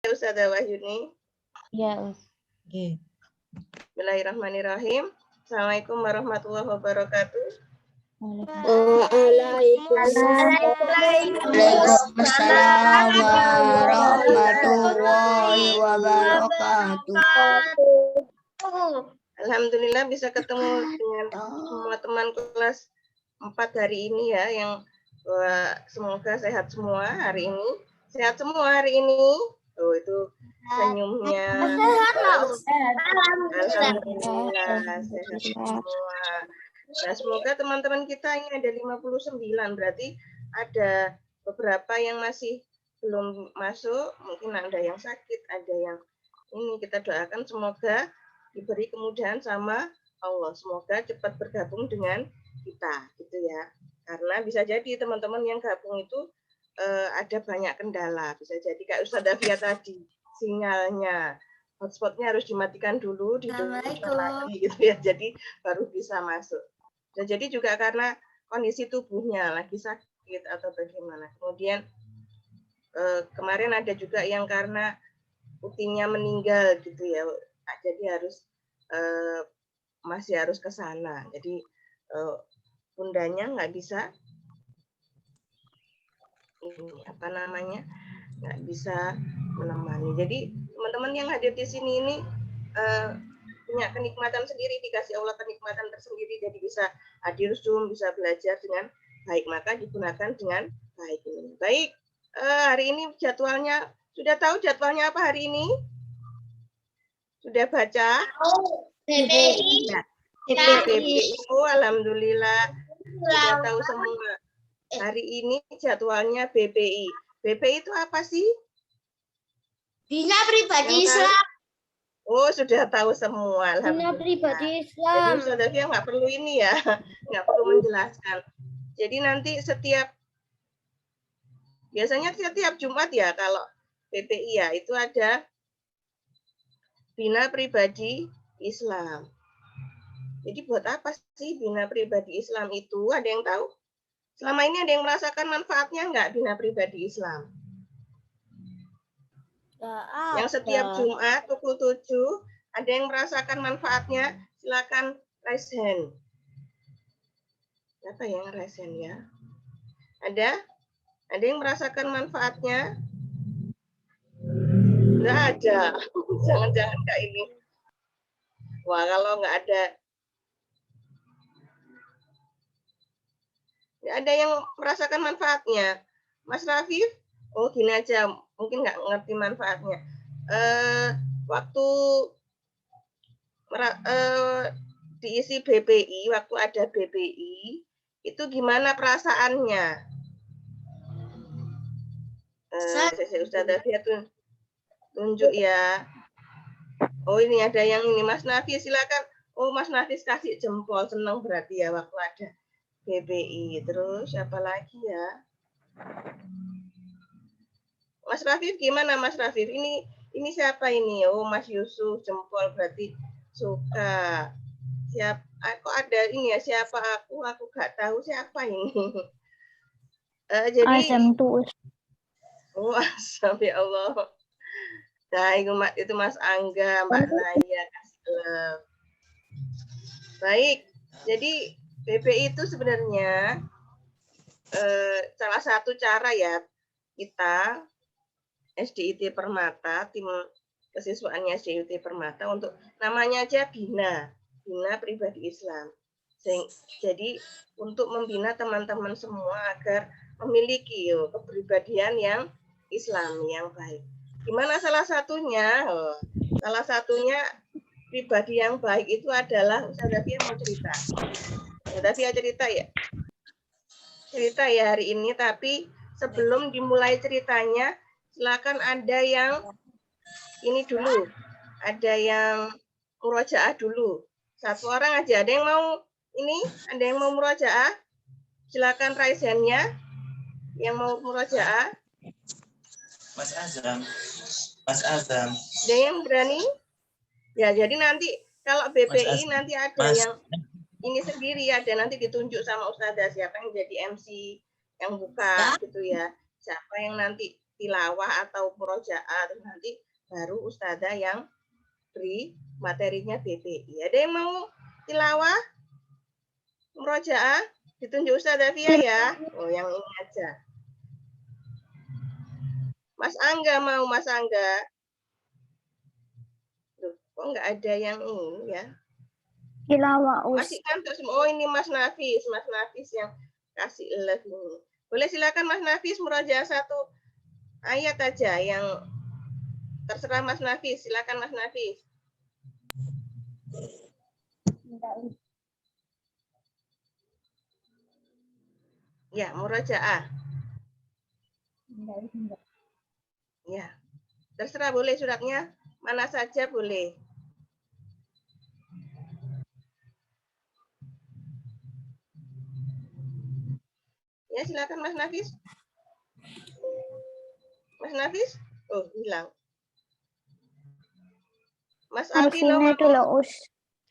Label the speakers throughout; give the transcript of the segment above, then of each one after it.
Speaker 1: Ustazah Wahyuni.
Speaker 2: Ya,
Speaker 3: Oke.
Speaker 1: Bismillahirrahmanirrahim. Assalamualaikum warahmatullahi wabarakatuh.
Speaker 3: Waalaikumsalam warahmatullahi wabarakatuh.
Speaker 1: Alhamdulillah bisa ketemu dengan semua teman kelas 4 hari ini ya, yang semoga sehat semua hari ini. Sehat semua hari ini. Tuh itu senyumnya. Alhamdulillah sehat semua. Nah, semoga teman-teman kita ini ada 59, berarti ada beberapa yang masih belum masuk, mungkin ada yang sakit, ada yang ini, kita doakan semoga diberi kemudahan sama Allah, semoga cepat bergabung dengan kita, gitu ya. Karena bisa jadi teman-teman yang gabung itu ada banyak kendala, bisa jadi kayak Ustazah Davia tadi, sinyalnya, hotspotnya harus dimatikan dulu, dihidupkan lagi, gitu ya, jadi baru bisa masuk. Bisa jadi juga karena kondisi tubuhnya lagi sakit atau bagaimana. Kemudian kemarin ada juga yang karena putingnya meninggal gitu ya, jadi harus masih harus ke sana. Jadi bundanya nggak bisa ini apa namanya, nggak bisa menemani. Jadi teman-teman yang hadir di sini ini punya kenikmatan sendiri, dikasih Allah kenikmatan tersendiri, jadi bisa hadir Zoom, bisa belajar dengan baik, maka digunakan dengan baik ini. Baik, hari ini jadwalnya, sudah tahu jadwalnya apa hari ini? Sudah baca?
Speaker 2: PPI.
Speaker 1: PPI. Oh, alhamdulillah sudah tahu semua. Hari ini jadwalnya BPI. BPI itu apa sih?
Speaker 2: Bina Pribadi Islam.
Speaker 1: Oh, sudah tahu semua.
Speaker 2: Bina Pribadi
Speaker 1: Jadi
Speaker 2: Islam.
Speaker 1: Ustazah Davia nggak perlu ini ya, nggak perlu menjelaskan. Jadi nanti biasanya setiap Jumat ya kalau BPI ya, itu ada Bina Pribadi Islam. Jadi buat apa sih Bina Pribadi Islam itu? Ada yang tahu? Selama ini ada yang merasakan manfaatnya nggak Bina Pribadi Islam? Yang setiap Jumat pukul 7, ada yang merasakan manfaatnya? Silakan raise hand. Siapa yang raise hand ya? Ada? Ada yang merasakan manfaatnya? Nggak ada. Jangan-jangan Kak ini. Wah, kalau nggak ada yang merasakan manfaatnya. Mas Rafif? Oh, gini aja. Mungkin nggak ngerti manfaatnya. Waktu diisi BPI, waktu ada BPI, itu gimana perasaannya? Ustazah Davia tuh tunjuk ya. Oh, ini ada yang ini, Mas Nafis silakan. Oh, Mas Nafis kasih jempol, senang berarti ya waktu ada BPI. Terus siapa lagi ya? Mas Rafif gimana Mas Rafif? Ini siapa ini? Oh, Mas Yusuf jempol berarti suka. Kok ada ini ya, siapa aku gak tahu siapa ini. Jadi oh, sampai Allah. Nah, itu Mas Angga, Mbak Naya, kasih love. Baik, jadi BPI itu sebenarnya salah satu cara ya kita SDIT Permata, tim kesiswaannya SDIT Permata, untuk namanya aja Bina Pribadi Islam. Jadi untuk membina teman-teman semua agar memiliki kepribadian yang Islam yang baik. Gimana salah satunya? Salah satunya pribadi yang baik itu adalah, Ustazah Davia mau cerita. Ustazah Davia cerita ya? Cerita ya hari ini, tapi sebelum dimulai ceritanya, silakan ada yang ini dulu. Ada yang murojaah dulu. Satu orang aja. Ada yang mau ini? Ada yang mau murojaah? Silakan raise hand-nya. Yang mau murojaah?
Speaker 4: Mas Azam. Mas Azam.
Speaker 1: Ada yang berani? Ya, jadi nanti kalau BPI nanti ada yang ini sendiri, ada nanti ditunjuk sama Ustazah siapa yang jadi MC yang buka gitu ya. Siapa yang nanti tilawah atau murojaah, terus nanti baru ustadzah yang beri materinya BPI. Ada yang mau tilawah, murojaah? Ditunjuk Ustadzah Fia ya. Oh, yang ini aja. Mas Angga mau, Mas Angga. Loh, kok nggak ada yang ini ya?
Speaker 2: Tilawah
Speaker 1: Masih kantor semua. Oh, ini Mas Nafis yang kasih love ini. Boleh silakan Mas Nafis murojaah satu ayat aja yang terserah Mas Nafis. Silakan Mas Nafis. Ya, murojaah. Ya, terserah boleh suratnya mana saja boleh. Ya, silakan Mas Nafis. Mas Nafis? Oh, hilang. Mas Alvino mau.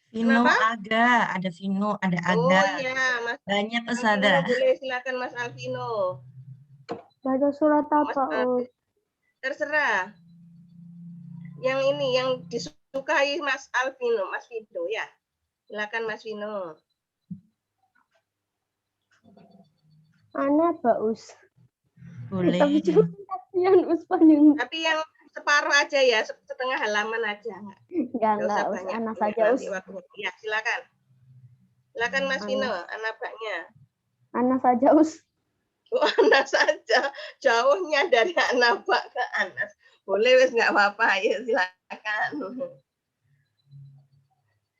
Speaker 3: Vino
Speaker 1: Kenapa?
Speaker 3: Aga, ada Vino, ada
Speaker 1: Oh
Speaker 3: Aga.
Speaker 1: iya, Mas
Speaker 3: Banyak
Speaker 1: Alvino
Speaker 3: Ustazah.
Speaker 1: boleh, silakan Mas Alvino.
Speaker 2: Baca surat
Speaker 1: Mas
Speaker 2: apa,
Speaker 1: Alvino. Terserah. Yang ini yang disukai Mas Alvino, Mas Vino ya. Silakan Mas Vino.
Speaker 2: Ana Baus.
Speaker 3: Boleh.
Speaker 1: Tapi yang separuh aja ya, setengah halaman aja. Nggak usah banyak.
Speaker 2: Ana
Speaker 1: Nanti
Speaker 2: saja, Us.
Speaker 1: waktu. Ya, silakan. Silakan Mas Vino, anaknya.
Speaker 2: Ana saja, Us.
Speaker 1: Oh, Anas saja. Jauhnya dari anak ke Anas. Boleh wes nggak apa-apa, ya silakan.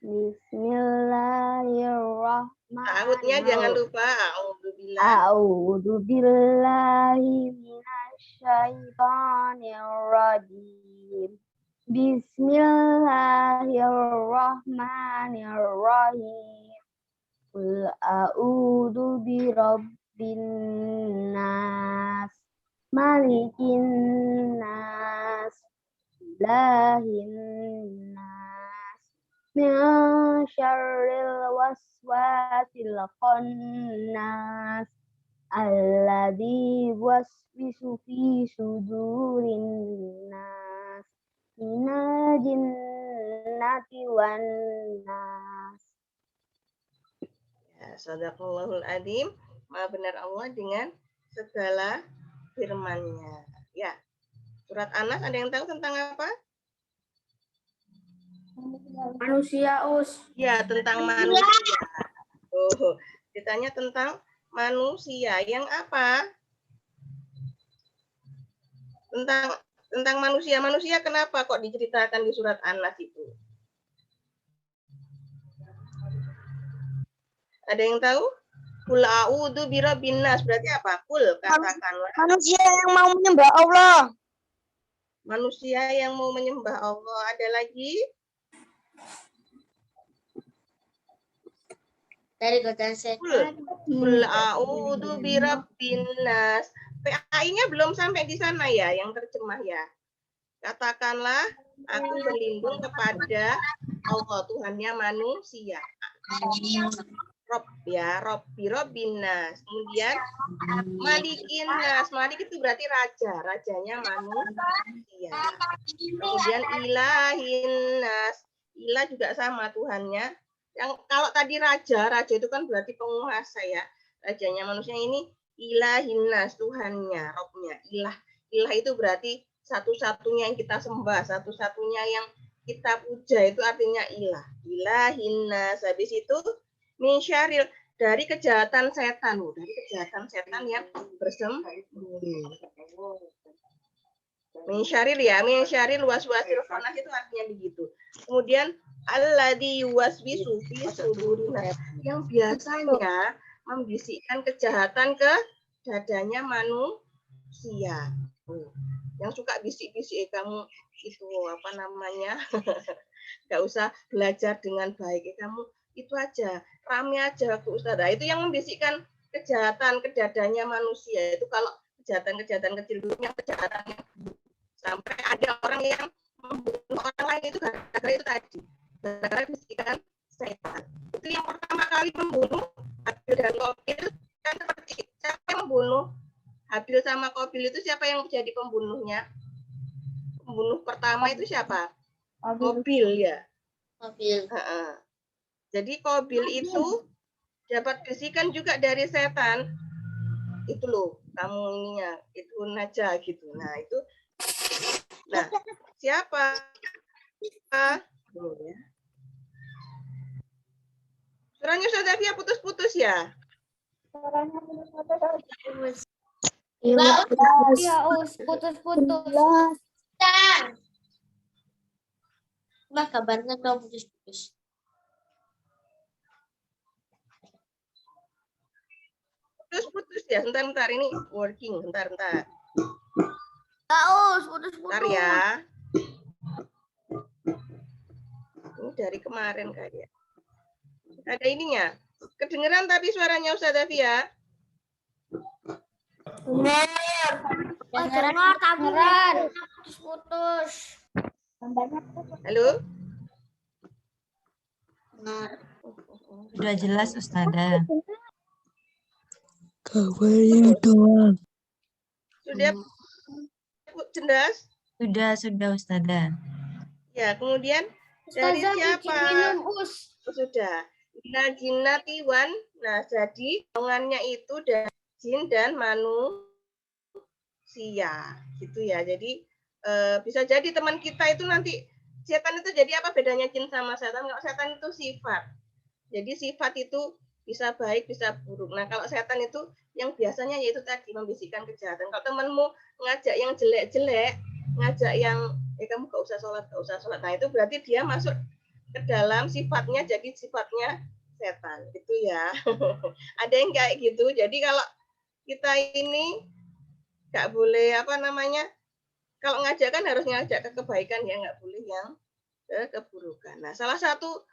Speaker 2: Bismillahirrahmanirrahim.
Speaker 1: Tautnya jangan lupa. A'udzubillah.
Speaker 2: A'udzu billahi minasyaitonir rajim. Bismillahirrahmanirrahim. Qul a'udzu birabbin nas, malikin nas, ilahin nas, min syarril waswasil khannas, alladzi waswisu fi sudurin nas, minal jinnati wan nas.
Speaker 1: Ya, Shadaqallahul Adzim. Maha benar Allah dengan segala firman-Nya. Ya. Surat Anas ada yang tahu tentang apa?
Speaker 2: Manusia, Us.
Speaker 1: Ya, tentang manusia. Oh, ditanya tentang manusia. Yang apa? Tentang manusia. Manusia kenapa kok diceritakan di surat Anas itu? Ada yang tahu? Qul a'udzu birabbin nas berarti apa? Qul katakanlah.
Speaker 2: Manusia yang mau menyembah Allah.
Speaker 1: Manusia yang mau menyembah Allah. Ada lagi?
Speaker 2: Dari godaan setan.
Speaker 1: Qul a'udzu birabbin nas. PAI-nya belum sampai di sana ya, yang terjemah ya. Katakanlah, aku berlindung kepada Allah, Tuhannya manusia. Rob ya, Robbin nas. Kemudian Malikin nas. Malik itu berarti raja, rajanya manusia. Kemudian Ilahin nas. Ilah juga sama Tuhannya. Yang kalau tadi raja itu kan berarti penguasa ya. Rajanya manusia ini Ilahin nas, Tuhannya, Robnya. Ilah itu berarti satu-satunya yang kita sembah, satu-satunya yang kita puja itu artinya ilah. Ilahin nas. Habis itu min syaril, dari kejahatan setan, dari kejahatan setan yang bersembunyi. Min syaril ya, min syaril waswasil khannas itu artinya begitu. Kemudian alladzi yuwaswisu fi sudurin nas, yang biasanya membisikkan kejahatan ke dadanya manusia. Yang suka bisik-bisik kamu itu apa namanya? Enggak usah belajar dengan baik, kamu itu aja, rame aja ke Ustazah. Itu yang membisikkan kejahatan ke dadanya manusia. Itu kalau kejahatan-kejahatan kecil dulu, yang kejahatan yang sampai ada orang yang membunuh orang lain itu gara-gara itu tadi. Gara-gara bisikan setan. Itu yang pertama kali membunuh Habil dan Qabil kan seperti siapa yang membunuh Habil sama Qabil itu siapa yang jadi pembunuhnya? Pembunuh pertama itu siapa? Qabil ya.
Speaker 2: Mobil.
Speaker 1: Heeh. Jadi Qabil itu dapat bisikan juga dari setan. Itu loh, kamu ininya, itu naja gitu. Nah, itu. Nah, siapa? Tuh, ya. Suaranya Ustaz Zafia putus-putus ya?
Speaker 2: Iya, Us, putus-putus. Mbak, kabarnya kau putus-putus.
Speaker 1: Putus-putus ya, bentar-bentar ini working, bentar-bentar.
Speaker 2: Us,
Speaker 1: Bentar
Speaker 2: putus-putus.
Speaker 1: ya. Ini dari kemarin kayak. Ada ininya. Kedengeran tapi suaranya Ustaz Zafia.
Speaker 2: Dengar tapi putus-putus.
Speaker 1: Halo?
Speaker 2: Dengar.
Speaker 3: Sudah jelas Ustazah.
Speaker 1: Kabarnya doang. Sudah jelas?
Speaker 3: Sudah Ustazah.
Speaker 1: Ya, kemudian dari siapa?
Speaker 2: Us.
Speaker 1: Oh, sudah. Minal jinnati wan. Nah, jadi golongannya itu dari jin dan manusia. Gitu ya. Jadi bisa jadi teman kita itu nanti setan itu jadi apa bedanya jin sama setan? Kalau setan itu sifat. Jadi sifat itu bisa baik, bisa buruk. Nah, kalau setan itu yang biasanya yaitu tadi membisikkan kejahatan. Kalau temanmu ngajak yang jelek-jelek, ngajak yang kamu gak usah sholat. Nah, itu berarti dia masuk ke dalam sifatnya, jadi sifatnya setan. Itu ya. Ada yang kayak gitu. Jadi kalau kita ini nggak boleh kalau ngajak kan harus ngajak ke kebaikan ya, nggak boleh yang ke keburukan. Nah, salah satu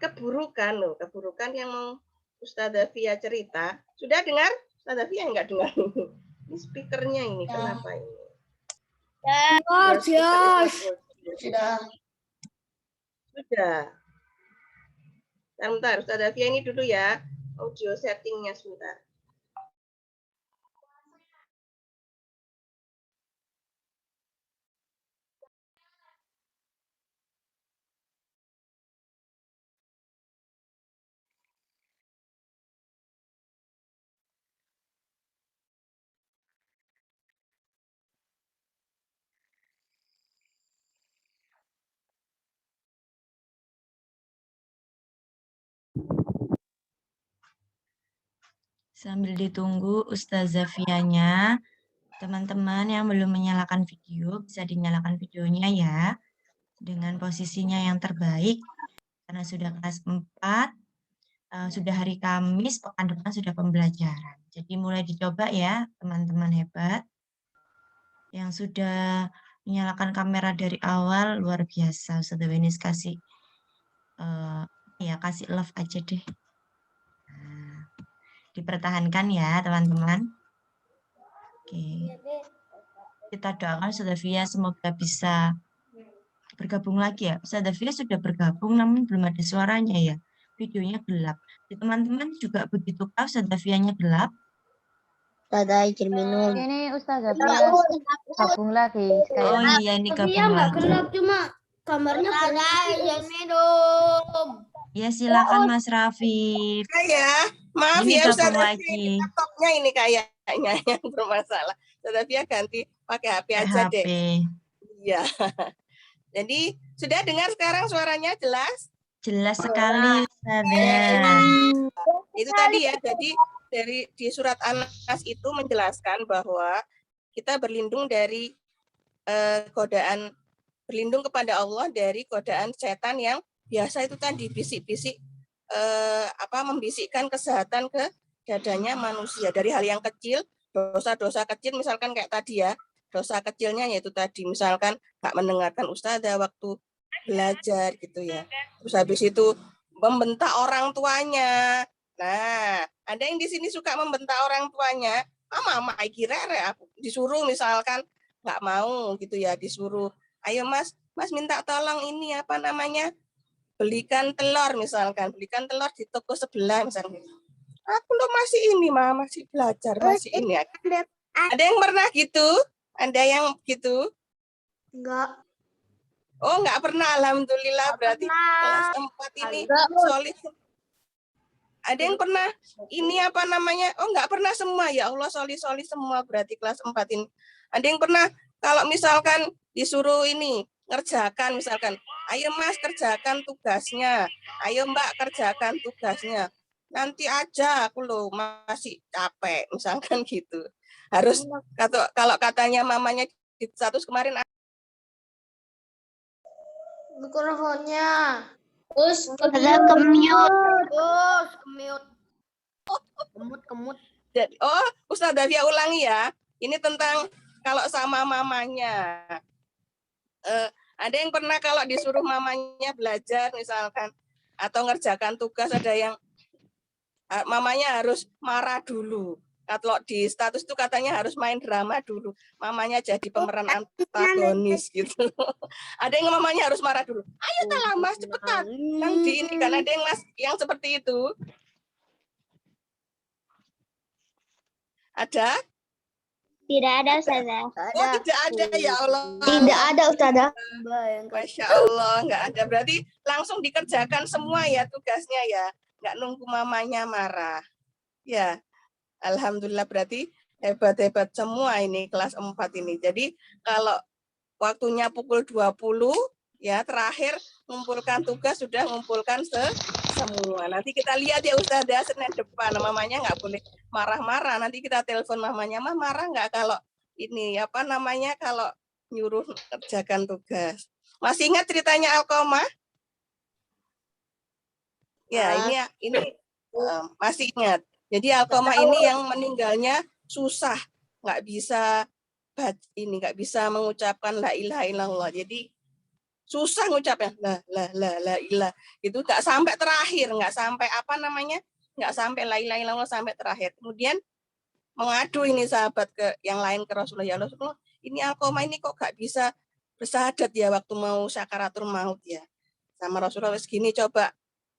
Speaker 1: keburukan yang mau Ustazah Fia cerita. Sudah dengar? Ustazah Fia nggak dengar. Ini speakernya ini kenapa ini?
Speaker 2: Sudah.
Speaker 1: Sebentar, Ustazah Fia ini dulu ya. Audio settingnya sebentar.
Speaker 3: Sambil ditunggu Ustazah Fianya, teman-teman yang belum menyalakan video, bisa dinyalakan videonya ya. Dengan posisinya yang terbaik, karena sudah kelas 4, sudah hari Kamis, pekan depan sudah pembelajaran. Jadi mulai dicoba ya, teman-teman hebat. Yang sudah menyalakan kamera dari awal, luar biasa. Ustazah Wenis kasih kasih love aja deh. Nah, dipertahankan ya, teman-teman. Oke. Kita doakan Ustazah Fia semoga bisa bergabung lagi ya. Ustazah Fia sudah bergabung namun belum ada suaranya ya. Videonya gelap. Di teman-teman juga begitu kah Ustazah Fianya gelap?
Speaker 2: Ustazah izin minum.
Speaker 5: Ini Ustazah Fia gabung lagi
Speaker 3: Oh
Speaker 5: sekalian.
Speaker 3: iya, ini
Speaker 2: Tapi ya
Speaker 3: gabung
Speaker 2: nggak
Speaker 3: lagi.
Speaker 2: gelap, cuma kamarnya Ustazah izin minum.
Speaker 3: Ya silakan Mas Rafif.
Speaker 1: Ya, maaf
Speaker 3: Ini
Speaker 1: ya
Speaker 3: gabung
Speaker 1: Ustazah
Speaker 3: lagi.
Speaker 1: Fia, laptopnya ini kayaknya yang bermasalah. Ustazah Fia ganti pakai HP aja
Speaker 3: HP.
Speaker 1: deh. Iya. Jadi sudah dengar sekarang suaranya jelas?
Speaker 3: Jelas sekali Ustazah.
Speaker 1: Itu tadi ya. Jadi di surat An-Nas itu menjelaskan bahwa kita berlindung dari godaan, berlindung kepada Allah dari godaan setan yang biasa itu tadi bisik-bisik membisikkan kesehatan ke dadanya manusia dari hal yang kecil, dosa-dosa kecil misalkan kayak tadi ya, dosa kecilnya yaitu tadi misalkan nggak mendengarkan ustazah waktu belajar gitu ya, terus habis itu membentak orang tuanya. Nah, ada yang di sini suka membentak orang tuanya, mama kira aku disuruh misalkan nggak mau gitu ya, disuruh ayo mas minta tolong ini belikan telur misalkan, belikan telur di toko sebelah misalkan. Aku lo masih ini, masih belajar, masih ini. Ada yang pernah gitu? Ada yang gitu?
Speaker 2: Enggak.
Speaker 1: Oh, nggak pernah. Alhamdulillah. Berarti kelas 4 ini solid. Ada yang pernah ini apa namanya? Oh, nggak pernah semua. Ya Allah, solid semua berarti kelas 4 ini. Ada yang pernah kalau misalkan disuruh ini ngerjakan misalkan, ayo Mas kerjakan tugasnya. Ayo Mbak kerjakan tugasnya. Nanti aja aku loh masih capek misalkan gitu. Harus kalau katanya mamanya di status kemarin
Speaker 2: Mikrofonnya. Terus ada kemut.
Speaker 1: Oh, Ustaz Davia ulangi ya. Ini tentang kalau sama mamanya. Ada yang pernah kalau disuruh mamanya belajar misalkan atau ngerjakan tugas ada yang mamanya harus marah dulu. Kalau di status itu katanya harus main drama dulu. Mamanya jadi pemeran antagonis gitu. Ada yang mamanya harus marah dulu. Ayo lah Mas, cepetan. Yang di ini kan ada yang Mas yang seperti itu. Ada?
Speaker 2: Tidak ada, Ustazah.
Speaker 1: Oh, tidak ada ya Allah.
Speaker 2: Tidak ada, Ustazah.
Speaker 1: Masya Allah, nggak ada. Berarti langsung dikerjakan semua ya tugasnya ya. Nggak nunggu mamanya marah. Ya, Alhamdulillah berarti hebat-hebat semua ini kelas 4 ini. Jadi kalau waktunya pukul 20, ya terakhir mengumpulkan tugas sudah mengumpulkan semua. Nanti kita lihat ya Ustazah Senin depan. Mamanya nggak boleh marah-marah. Nanti kita telepon mamanya, Mah marah nggak kalau ini apa namanya kalau nyuruh kerjakan tugas. Masih ingat ceritanya Alkomah? Ya, ini masih ingat. Jadi Alkomah ini yang meninggalnya susah, nggak bisa nggak bisa mengucapkan la ilaha illallah. Jadi susah ngucapnya la ilah. Itu nggak sampai terakhir, nggak sampai apa namanya, nggak sampai la ilaha illallah sampai terakhir. Kemudian mengadu ini sahabat ke yang lain ke Rasulullah, ya Rasulullah, ini Alkomah ini kok nggak bisa bersahadat ya waktu mau syakaratul maut ya. Sama Rasulullah segini coba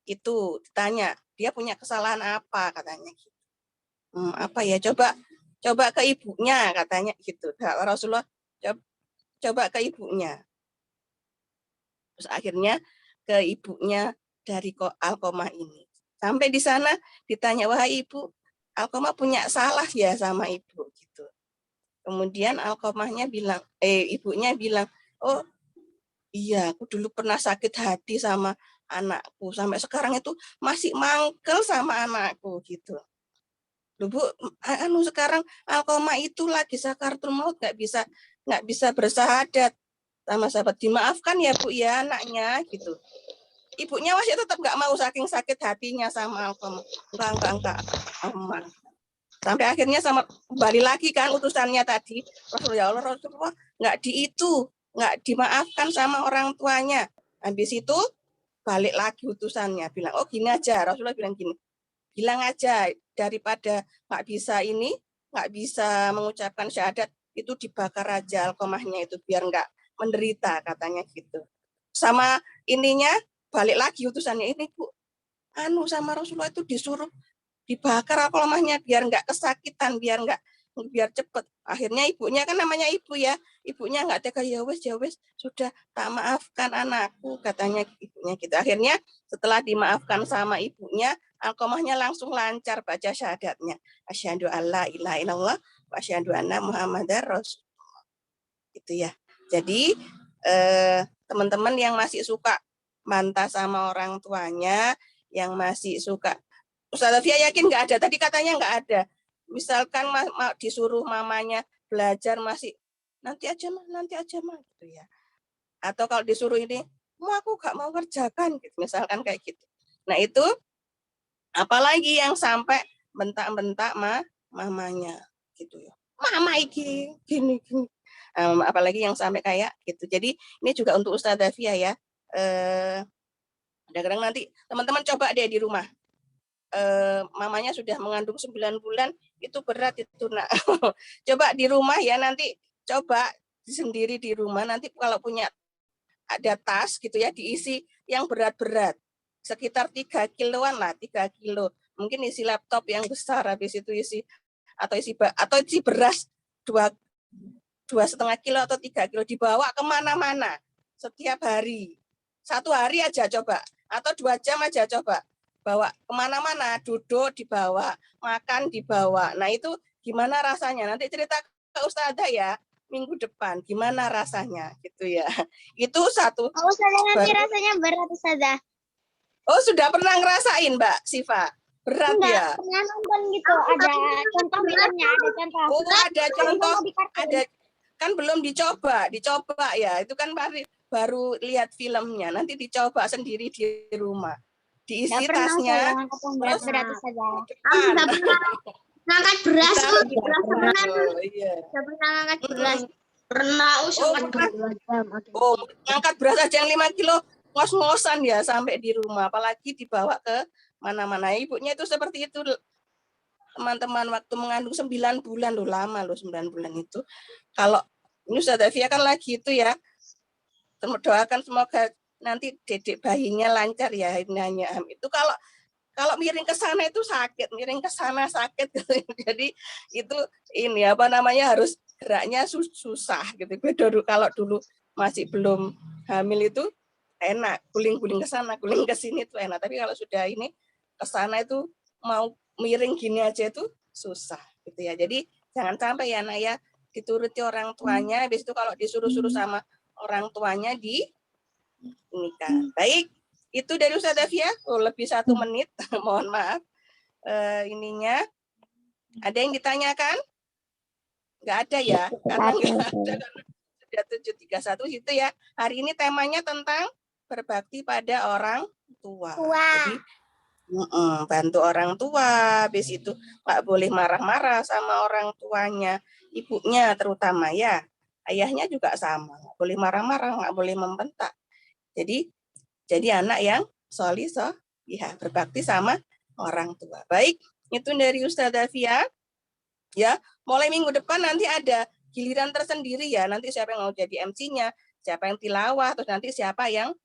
Speaker 1: itu ditanya dia punya kesalahan apa katanya gitu. Apa ya coba ke ibunya katanya gitu. Rasulullah coba ke ibunya. Terus akhirnya ke ibunya dari Alkomah ini. Sampai di sana ditanya, wahai ibu, Alkomah punya salah ya sama ibu gitu. Kemudian Alkomahnya bilang, ibunya bilang, oh iya, aku dulu pernah sakit hati sama anakku. Sampai sekarang itu masih mangkel sama anakku gitu. Loh Bu, sekarang Alkomah itu lagi sakaratul maut nggak bisa bersahadat sama sahabat. Dimaafkan ya Bu ya anaknya gitu. Ibunya masih tetap nggak mau saking sakit hatinya sama Alkomah. Enggak. Aman. Sampai akhirnya kembali lagi kan utusannya tadi. Rasulullah nggak dimaafkan sama orang tuanya. Habis itu balik lagi utusannya bilang, oh gini aja, Rasulullah bilang gini, bilang aja daripada nggak bisa mengucapkan syahadat itu dibakar aja Alkomahnya itu biar nggak menderita katanya gitu. Sama ininya balik lagi utusannya ini Bu, sama Rasulullah itu disuruh dibakar Alkomahnya biar nggak kesakitan, biar cepet. Akhirnya ibunya kan namanya ibu ya, ibunya nggak tega, ya wes sudah tak maafkan anakku katanya ibunya gitu. Akhirnya setelah dimaafkan sama ibunya, Alkomahnya langsung lancar baca syahadatnya. Asyhadu alla ilaha illallah wa asyhadu anna Muhammadar Rasulullah. Gitu ya. Jadi teman-teman yang masih suka bantah sama orang tuanya, yang masih suka, Ustaz Afia yakin nggak ada. Tadi katanya nggak ada. Misalkan disuruh mamanya belajar masih nanti aja mah gitu ya. Atau kalau disuruh ini, aku nggak mau kerjakan gitu. Misalkan kayak gitu. Nah itu apalagi yang sampai bentak-bentak mamanya gitu ya. Mama iki gini. Apalagi yang sampai kayak gitu. Jadi ini juga untuk Ustaz Afia ya. Kadang-kadang nanti teman-teman coba deh di rumah. Mamanya sudah mengandung 9 bulan, itu berat itu nak. Coba di rumah ya nanti, coba sendiri di rumah nanti kalau punya ada tas gitu ya diisi yang berat-berat sekitar 3 kiloan lah, 3 kilo mungkin isi laptop yang besar, habis itu isi beras 2,5 kilo atau 3 kilo, dibawa kemana-mana setiap hari. 1 hari aja coba, atau 2 jam aja coba. Bawa kemana-mana, duduk dibawa, makan dibawa. Nah itu gimana rasanya? Nanti cerita ke Ustazah ya, minggu depan. Gimana rasanya gitu ya. Itu satu.
Speaker 2: Oh, Ustazah, nanti rasanya berat, Ustazah.
Speaker 1: Oh, sudah pernah ngerasain Mbak Siva? Berat
Speaker 2: Enggak,
Speaker 1: ya?
Speaker 2: pernah nonton gitu. Ada contoh filmnya, ada contoh.
Speaker 1: Oh, ada contoh.
Speaker 2: Di kartun.
Speaker 1: Ada kan belum dicoba ya. Itu kan baru lihat filmnya. Nanti dicoba sendiri di rumah. Diisi
Speaker 2: Nggak pernah
Speaker 1: tasnya.
Speaker 2: saya angkat yang berat-berat, Ustazah.
Speaker 1: Depan.
Speaker 2: Ngangkat beras,
Speaker 1: Kita-
Speaker 2: Bu. Beras pernah.
Speaker 1: Oh, iya.
Speaker 2: Nggak pernah ngangkat beras.
Speaker 1: Pernah, Oh, ngangkat beras aja yang 5 kilo ngos-ngosan ya sampai di rumah, apalagi dibawa ke mana-mana. Ibunya itu seperti itu, teman-teman, waktu mengandung 9 bulan loh, lama loh 9 bulan itu. Kalau ini Ustazah Fia kan lagi itu ya, doakan semoga nanti dedek bayinya lancar ya, ini itu kalau miring ke sana itu sakit, miring ke sana sakit. Jadi itu ini apa namanya, harus geraknya susah gitu. Beda kalau dulu masih belum hamil itu enak, guling-guling ke sana, guling ke sini itu enak. Tapi kalau sudah ini ke sana itu mau miring gini aja itu susah gitu ya. Jadi jangan sampai ya Nak ya, dituruti orang tuanya, habis itu kalau disuruh-suruh sama orang tuanya di nikah. Baik, itu dari Ustazah Fia. Lebih 1 menit, mohon maaf. Ininya ada yang ditanyakan? Nggak ada ya, karena nggak ada, sudah 7.31 itu ya. Hari ini temanya tentang berbakti pada orang tua. Jadi bantu orang tua, habis itu nggak boleh marah-marah sama orang tuanya, ibunya terutama ya, ayahnya juga sama, nggak boleh marah-marah, nggak boleh membentak. Jadi anak yang solihah, berbakti sama orang tua. Baik, itu dari Ustazah Fia. Ya, mulai minggu depan nanti ada giliran tersendiri ya. Nanti siapa yang mau jadi MC-nya, siapa yang tilawah, terus nanti siapa yang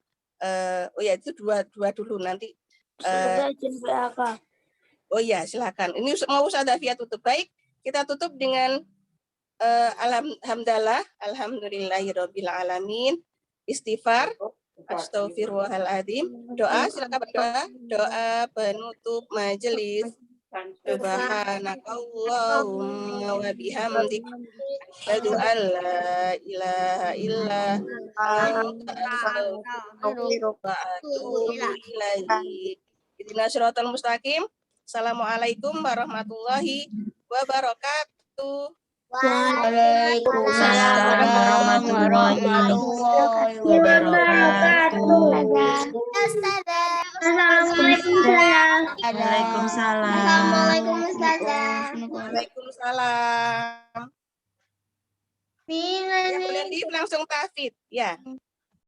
Speaker 1: itu dua dulu nanti. Oh ya, silakan. Ini mau Ustazah Fia tutup. Baik, kita tutup dengan alhamdulillahirabbil alamin. Istighfar, astagfirullahaladzim. Doa, silakan berdoa. Doa penutup majelis. Subhanakallahumma wa bihamdika asyhadu an la ilaha illa anta astaghfiruka wa atubu ilaik. Ihdinas siratal mustaqim. Assalamualaikum warahmatullahi wabarakatuh.
Speaker 3: Waalaikumsalam warahmatullahi wabarakatuh.
Speaker 2: Assalamualaikum, Ustazah.
Speaker 3: Waalaikumsalam.
Speaker 2: Assalamualaikum, Ustazah.
Speaker 1: Waalaikumsalam. Ya, Bu Lendi langsung tahfidz. Ya.